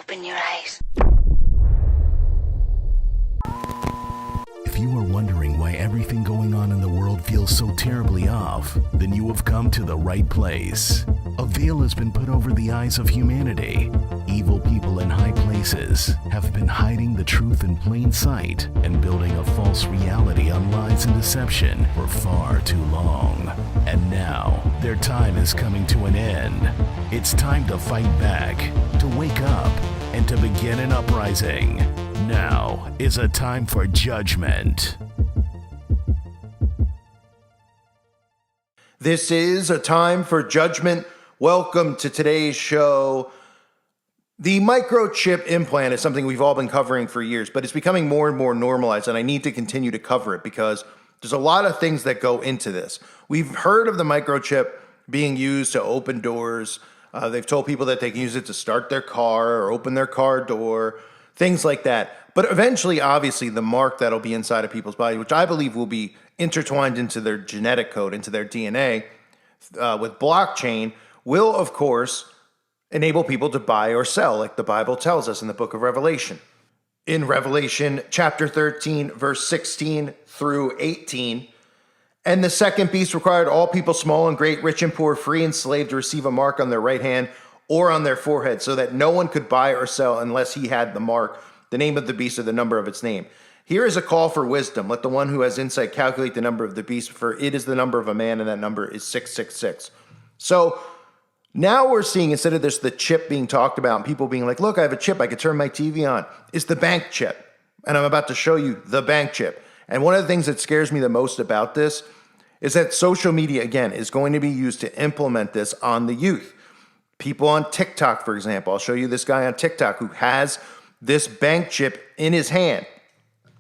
Open your eyes. If you are wondering why everything going on in the world feels so terribly off, then you have come to the right place. A veil has been put over the eyes of humanity. Evil people in high places have been hiding the truth in plain sight and building a false reality on lies and deception for far too long. And now, their time is coming to an end. It's time to fight back, to wake up, and to begin an uprising. Now is a time for judgment. This is a time for judgment. Welcome to today's show. The microchip implant is something we've all been covering for years, but it's becoming more and more normalized, and I need to continue to cover it because there's a lot of things that go into this. We've heard of the microchip being used to open doors. They've told people that they can use it to start their car or open their car door, things like that. But eventually, obviously, the mark that'll be inside of people's body, which I believe will be intertwined into their genetic code, into their DNA, with blockchain, will, of course, enable people to buy or sell, like the Bible tells us in the book of Revelation. In Revelation chapter 13, verse 16 through 18, and the second beast required all people, small and great, rich and poor, free and slave, to receive a mark on their right hand or on their forehead, so that no one could buy or sell unless he had the mark, the name of the beast, or the number of its name. Here is a call for wisdom. Let the one who has insight calculate the number of the beast, for it is the number of a man, and that number is 666. So now we're seeing, instead of this, the chip being talked about, and people being like, look, I have a chip, I could turn my TV on, is the bank chip. And I'm about to show you the bank chip. And one of the things that scares me the most about this is that social media, again, is going to be used to implement this on the youth. People on TikTok, for example. I'll show you this guy on TikTok who has this bank chip in his hand.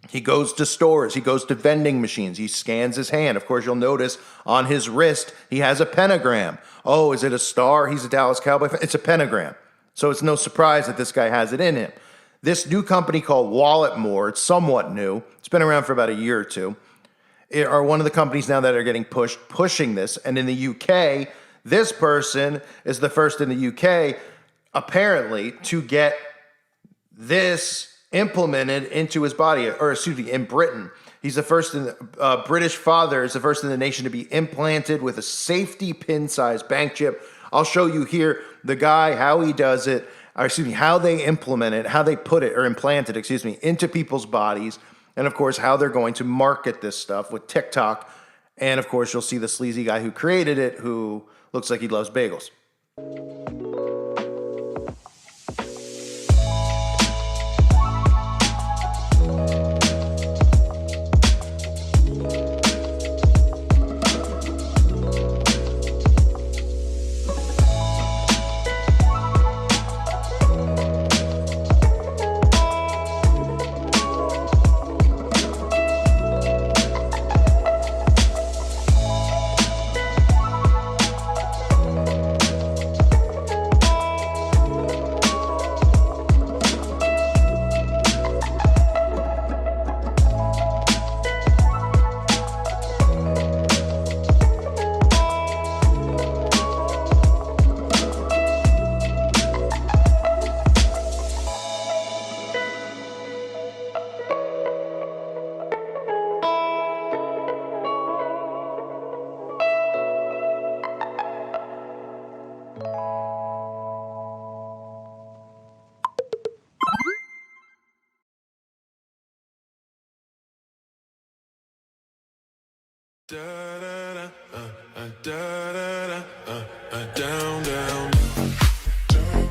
He goes to stores, he goes to vending machines, he scans his hand. Of course, you'll notice on his wrist, he has a pentagram. Oh, is it a star? He's a Dallas Cowboy fan. It's a pentagram. So it's no surprise that this guy has it in him. This new company called Walletmore, it's somewhat new. It's been around for about a year or two. It are one of the companies now that are getting pushing this. And in the UK, this person is the first in the UK, apparently, to get this implemented into his body, or excuse me, in Britain. He's the first in the British father is the first in the nation to be implanted with a safety pin-sized bank chip. I'll show you here the guy, how he does it, or excuse me, how they implement it, how they put it, or implant it, excuse me, into people's bodies, and of course, how they're going to market this stuff with TikTok. And of course, you'll see the sleazy guy who created it, who looks like he loves bagels.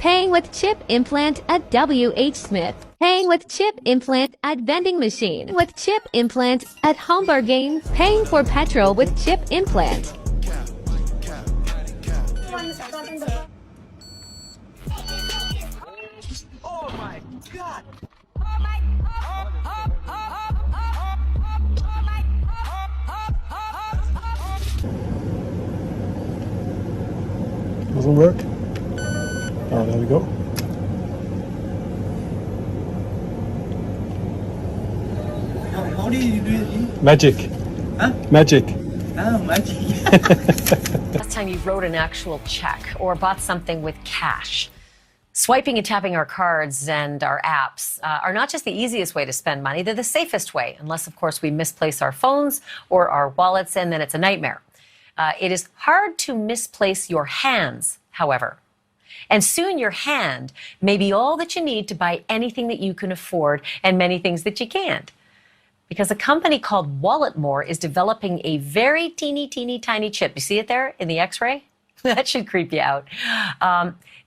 Paying with chip implant at W.H. Smith. Paying with chip implant at vending machine. With chip implant at home bargain. Paying for petrol with chip implant. Oh my God! Doesn't work? Oh, there we go. How do you do it? Magic. Huh? Magic. Oh, magic. Last time you wrote an actual check or bought something with cash. Swiping and tapping our cards and our apps are not just the easiest way to spend money, they're the safest way, unless, of course, we misplace our phones or our wallets, and then it's a nightmare. It is hard to misplace your hands, however. And soon your hand may be all that you need to buy anything that you can afford and many things that you can't. Because a company called Walletmore is developing a very teeny, teeny, tiny chip. You see it there in the X-ray? That should creep you out.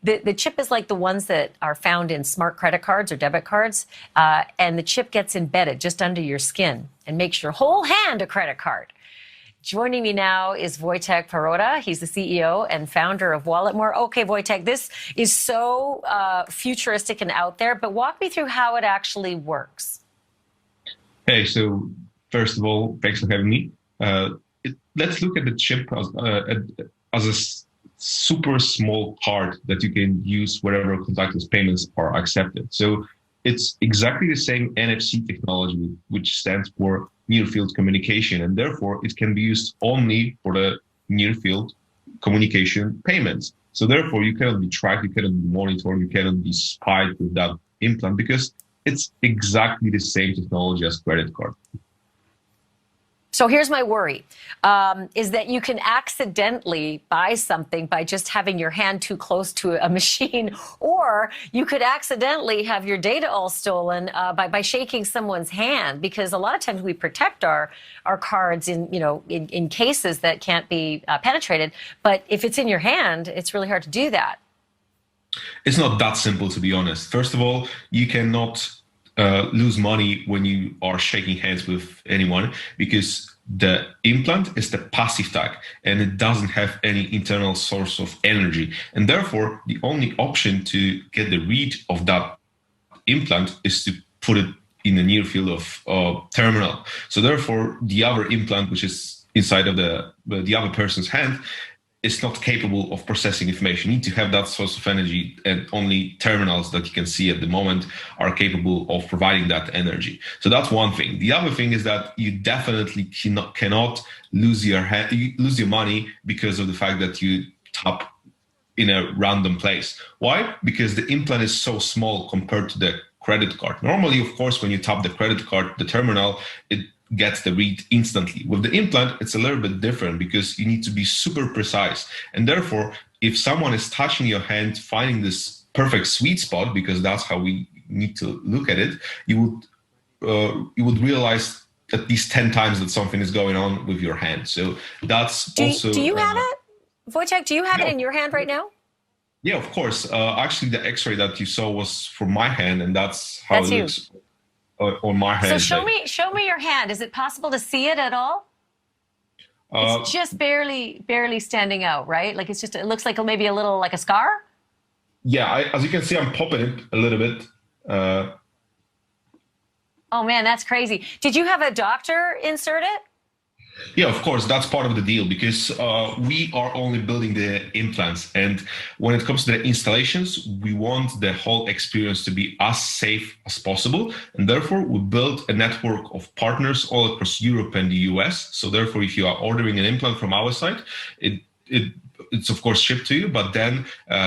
The chip is like the ones that are found in smart credit cards or debit cards, and the chip gets embedded just under your skin and makes your whole hand a credit card. Joining me now is Wojtek Perota. He's the CEO and founder of Walletmore. Okay, Wojtek, this is so futuristic and out there, but walk me through how it actually works. Hey, so first of all, thanks for having me. Let's look at the chip as a super small card that you can use wherever contactless payments are accepted. So it's exactly the same NFC technology, which stands for near field communication, and therefore it can be used only for the near field communication payments. So therefore you cannot be tracked, you cannot be monitored, you cannot be spied with that implant because it's exactly the same technology as credit card. So here's my worry, is that you can accidentally buy something by just having your hand too close to a machine, or you could accidentally have your data all stolen by shaking someone's hand, because a lot of times we protect our cards in cases that can't be penetrated. But if it's in your hand, it's really hard to do that. It's not that simple, to be honest. First of all, you cannot lose money when you are shaking hands with anyone, because the implant is the passive tag and it doesn't have any internal source of energy. And therefore, the only option to get the read of that implant is to put it in the near field of terminal. So therefore, the other implant, which is inside of the other person's hand, is not capable of processing information. You need to have that source of energy, and only terminals that you can see at the moment are capable of providing that energy. So that's one thing. The other thing is that you definitely cannot lose your money because of the fact that you tap in a random place. Why? Because the implant is so small compared to the credit card. Normally, of course, when you tap the credit card, the terminal, it gets the read instantly. With the implant, it's a little bit different because you need to be super precise. And therefore, if someone is touching your hand, finding this perfect sweet spot, because that's how we need to look at it, you would realize at least 10 times that something is going on with your hand. So that's Do you have it? Wojtek, do you have it in your hand right now? Yeah, of course. Actually, the X-ray that you saw was from my hand, and that's how it looks on my hand. So show me your hand. Is it possible to see it at all? It's just barely standing out, right? Like it looks like maybe a little like a scar. Yeah, as you can see, I'm popping it a little bit. Oh man, that's crazy. Did you have a doctor insert it? Yeah, of course, that's part of the deal, because we are only building the implants. And when it comes to the installations, we want the whole experience to be as safe as possible. And therefore, we built a network of partners all across Europe and the US. So therefore, if you are ordering an implant from our site, it's of course shipped to you, but then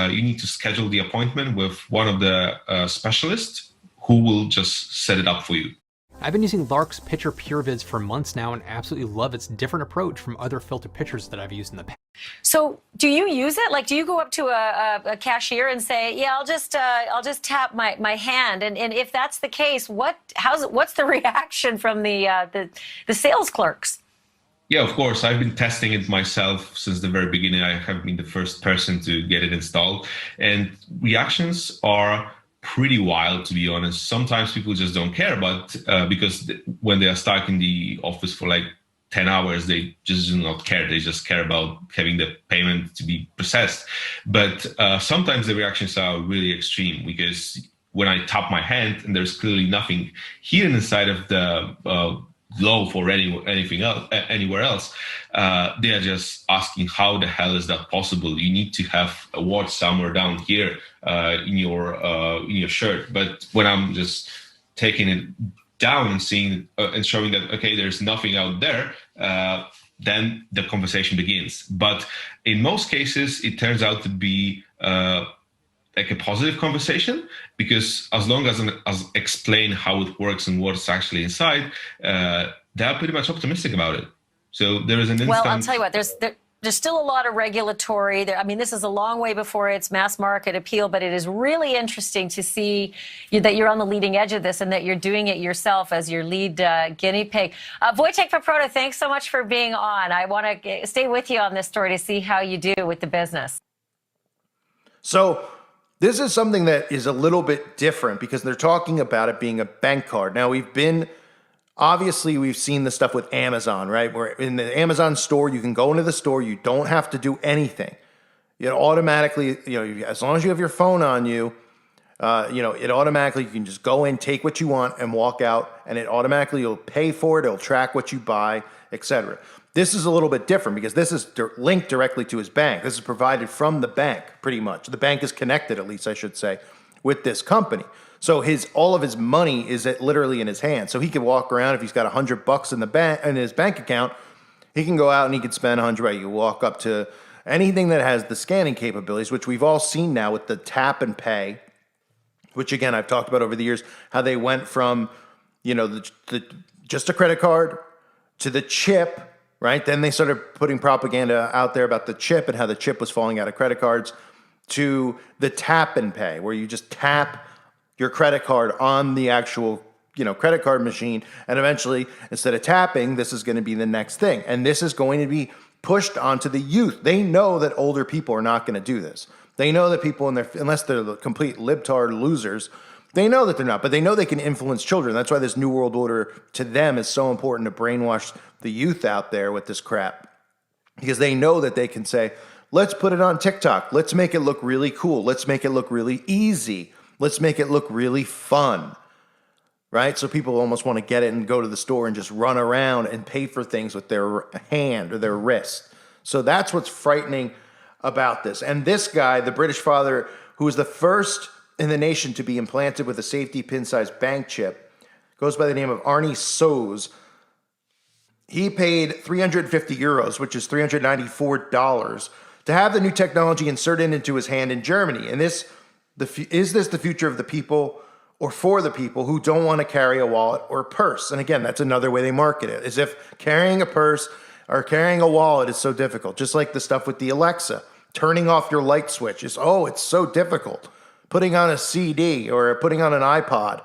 you need to schedule the appointment with one of the specialists who will just set it up for you. I've been using Lark's Picture PureVids for months now and absolutely love its different approach from other filtered pictures that I've used in the past. So do you use it? Like, do you go up to a cashier and say, yeah, I'll just tap my hand? And if that's the case, what's the reaction from the sales clerks? Yeah, of course. I've been testing it myself since the very beginning. I have been the first person to get it installed, and reactions are pretty wild, to be honest. Sometimes people just don't care, but because when they are stuck in the office for like 10 hours, they just do not care. They just care about having the payment to be processed. But sometimes the reactions are really extreme, because when I tap my hand and there's clearly nothing hidden inside of the glove or anything else, anywhere else, they are just asking, how the hell is that possible? You need to have a watch somewhere down here in your shirt. But when I'm just taking it down and seeing and showing that, okay, there's nothing out there, then the conversation begins. But in most cases, it turns out to be like a positive conversation, because as long as I explain how it works and what's actually inside, they're pretty much optimistic about it. So there is an instant. Well, I'll tell you what, there's still a lot of regulatory there. I mean, this is a long way before it's mass market appeal, but it is really interesting to see that you're on the leading edge of this and that you're doing it yourself as your lead guinea pig. Wojtek Paprota, thanks so much for being on. I want to stay with you on this story to see how you do with the business. So this is something that is a little bit different because they're talking about it being a bank card. Now, obviously, we've seen the stuff with Amazon, right? Where in the Amazon store, you can go into the store, you don't have to do anything. It automatically, as long as you have your phone on you, it automatically, you can just go in, take what you want, and walk out, and it automatically, you'll pay for it, it'll track what you buy, etc. This is a little bit different because this is linked directly to his bank. This is provided from the bank, pretty much. The bank is connected, at least I should say, with this company. So all of his money is literally in his hand. So he could walk around if he's got $100 in his bank account. He can go out and he could spend $100. You walk up to anything that has the scanning capabilities, which we've all seen now with the tap and pay, which again I've talked about over the years, how they went from just a credit card to the chip, right? Then they started putting propaganda out there about the chip and how the chip was falling out of credit cards, to the tap and pay, where you just tap your credit card on the actual, credit card machine. And eventually, instead of tapping, this is going to be the next thing. And this is going to be pushed onto the youth. They know that older people are not going to do this. They know that people unless they're the complete libtard losers, they know that they're not, but they know they can influence children. That's why this New World Order to them is so important, to brainwash the youth out there with this crap, because they know that they can say, let's put it on TikTok. Let's make it look really cool. Let's make it look really easy. Let's make it look really fun, right? So people almost want to get it and go to the store and just run around and pay for things with their hand or their wrist. So that's what's frightening about this. And this guy, the British father, who was the first in the nation to be implanted with a safety pin-sized bank chip, goes by the name of Arnie Soes. He paid 350 euros, which is $394, to have the new technology inserted into his hand in Germany. And is this the future of the people, or for the people who don't want to carry a wallet or a purse? And again, that's another way they market it, as if carrying a purse or carrying a wallet is so difficult. Just like the stuff with the Alexa, turning off your light switch it's so difficult. Putting on a CD or putting on an iPod,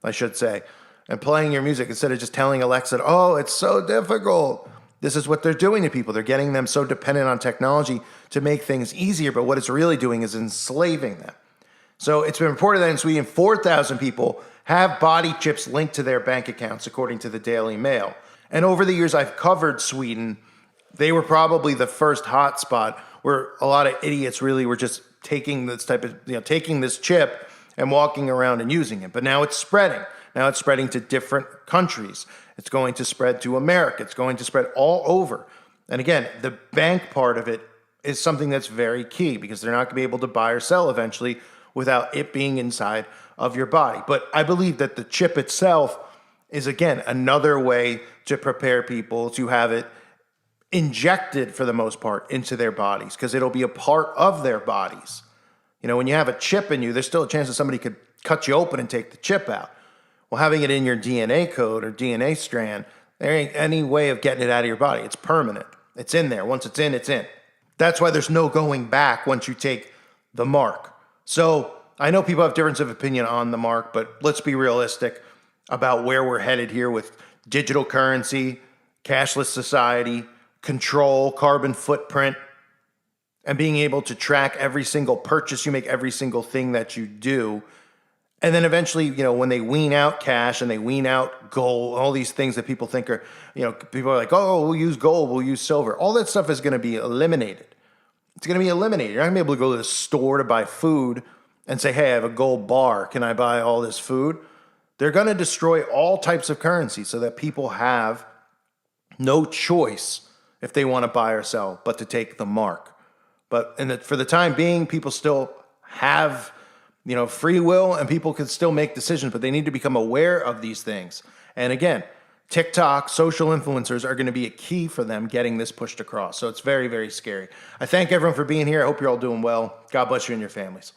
I should say, and playing your music instead of just telling Alexa, it's so difficult. This is what they're doing to people. They're getting them so dependent on technology to make things easier, but what it's really doing is enslaving them. So it's been reported that in Sweden, 4,000 people have body chips linked to their bank accounts, according to the Daily Mail. And over the years I've covered Sweden, they were probably the first hotspot where a lot of idiots really were just taking this taking this chip and walking around and using it. But now it's spreading. Now it's spreading to different countries. It's going to spread to America. It's going to spread all over. And again, the bank part of it is something that's very key, because they're not going to be able to buy or sell eventually without it being inside of your body. But I believe that the chip itself is, again, another way to prepare people to have it injected, for the most part, into their bodies, because it'll be a part of their bodies. When you have a chip in you, there's still a chance that somebody could cut you open and take the chip out. Well, having it in your DNA code or DNA strand, there ain't any way of getting it out of your body. It's permanent. It's in there. Once it's in, it's in. That's why there's no going back once you take the mark. So I know people have difference of opinion on the mark, but let's be realistic about where we're headed here with digital currency, cashless society, control, carbon footprint, and being able to track every single purchase you make, every single thing that you do. And then eventually, when they wean out cash and they wean out gold, all these things that people think are, people are like, we'll use gold, we'll use silver. All that stuff is going to be eliminated. It's going to be eliminated. You're not going to be able to go to the store to buy food and say, hey, I have a gold bar. Can I buy all this food? They're going to destroy all types of currency so that people have no choice if they want to buy or sell but to take the mark. But for the time being, people still have free will, and people can still make decisions, but they need to become aware of these things. And again, TikTok, social influencers are going to be a key for them getting this pushed across. So it's very, very scary. I thank everyone for being here. I hope you're all doing well. God bless you and your families.